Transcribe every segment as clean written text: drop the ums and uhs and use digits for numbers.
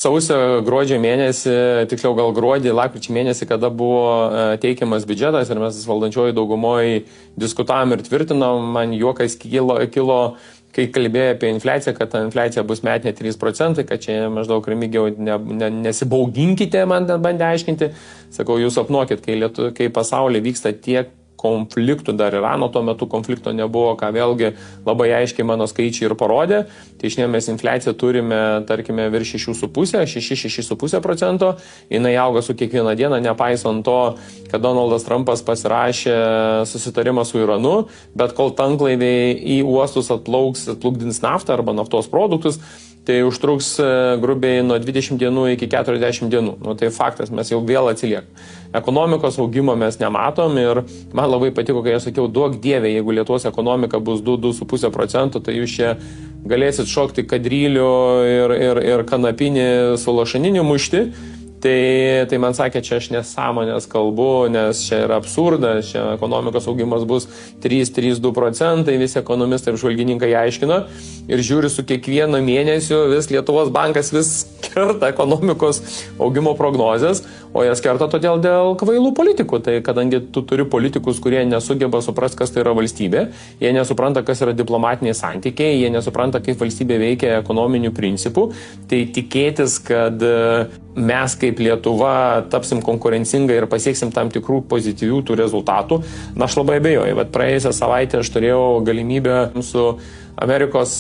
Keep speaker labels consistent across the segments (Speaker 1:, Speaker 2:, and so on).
Speaker 1: Sausio, gruodžio mėnesį, tiksliau gal gruodį, lapkričio mėnesį, kada buvo teikiamas biudžetas ir mes valdančioji daugumoje diskutavom ir tvirtinom, man juokas kilo, kai kalbėjo apie infliaciją, kad ta infliacija bus metinė 3%, kad čia maždaug Remigiau nesibauginkite, man ten bandė aiškinti. Sakau, jūs apnuokit, kai pasaulyje vyksta tiek konfliktų, dar Irano tuo metu konflikto nebuvo, ką vėlgi labai aiškiai mano skaičiai ir parodė. Tai šiandien mes infliaciją turime, tarkime, virš 6,5%. Jinai auga su kiekvieną dieną, nepaisant to, kad Donaldas Trumpas pasirašė susitarimą su Iranu, bet kol tanklaiviai į uostus atplukdins naftą arba naftos produktus, tai užtruks grubiai nuo 20 dienų iki 40 dienų. Tai faktas, mes jau vėl atsiliekam. Ekonomikos augimo mes nematom ir man labai patiko, kai aš sakiau, duok dievė, jeigu Lietuvos ekonomika bus 2,5%, tai jūs čia galėsit šokti kadrylių ir kanapinį su lašaniniu mušti. Tai man sakė, čia aš nesąmonės kalbu, nes čia yra absurdas, čia ekonomikos augimas bus 3,2%, visi ekonomistai ir žvalgininkai aiškino ir žiūri su kiekvienu mėnesiu, vis Lietuvos bankas vis kerta ekonomikos augimo prognozes, o jas kerta todėl dėl kvailų politikų. Tai kadangi tu turi politikus, kurie nesugeba suprasti, kas tai yra valstybė, jie nesupranta, kas yra diplomatiniai santykiai, jie nesupranta, kaip valstybė veikia ekonominių principų, tai tikėtis, kad mes kaip Lietuva tapsim konkurencingai ir pasieksim tam tikrų pozityvių tų rezultatų, na aš labai abejoju. Bet praėjusią savaitę aš turėjau galimybę su Amerikos,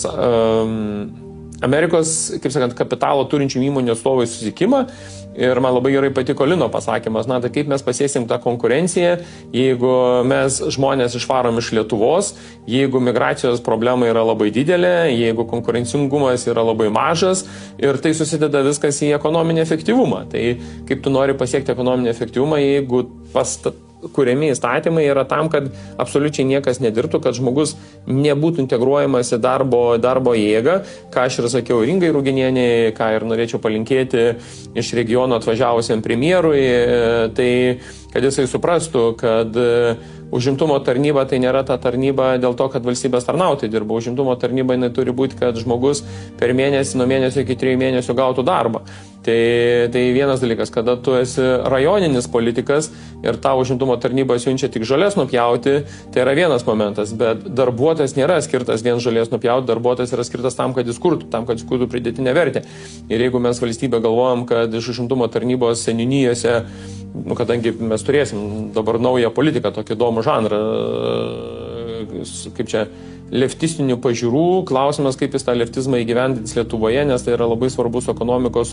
Speaker 1: kaip sakant, kapitalo turinčių įmonių atstovai susitikimą ir man labai gerai patiko Lino pasakymas, na tai kaip mes pasieksim tą konkurenciją, jeigu mes žmonės išvarom iš Lietuvos, jeigu migracijos problema yra labai didelė, jeigu konkurencingumas yra labai mažas ir tai susideda viskas į ekonominį efektyvumą. Tai kaip tu nori pasiekti ekonominį efektyvumą, jeigu kuriami įstatymai yra tam, kad absoliučiai niekas nedirbtų, kad žmogus nebūtų integruojamas į darbo jėgą, ką aš ir sakiau Ringai Ruginienei, ką ir norėčiau palinkėti iš regiono atvažiavusiam premjerui, tai kad jisai suprastų, kad užimtumo tarnyba tai nėra ta tarnyba dėl to, kad valstybės tarnautojai dirba. Užimtumo tarnyba jinai turi būti, kad žmogus per mėnesį, nuo mėnesio iki 3 mėnesių gautų darbą. Tai vienas dalykas, kada tu esi rajoninis politikas ir tau užimtumo tarnyba siunčia tik žolės nupjauti, tai yra vienas momentas, bet darbuotojas nėra skirtas vien žolės nupjauti, darbuotojas yra skirtas tam, kad jis kurtų pridėtinę vertę. Ir jeigu mes valstybė galvojam, kad iš užimtumo tarnybos seniūnijose, kadangi mes turėsim dabar naują politiką, tokį įdomų žanrą, kaip čia, leftistinių pažiūrų, klausimas, kaip jis tą leftizmą įgyvendins Lietuvoje, nes tai yra labai svarbus ekonomikos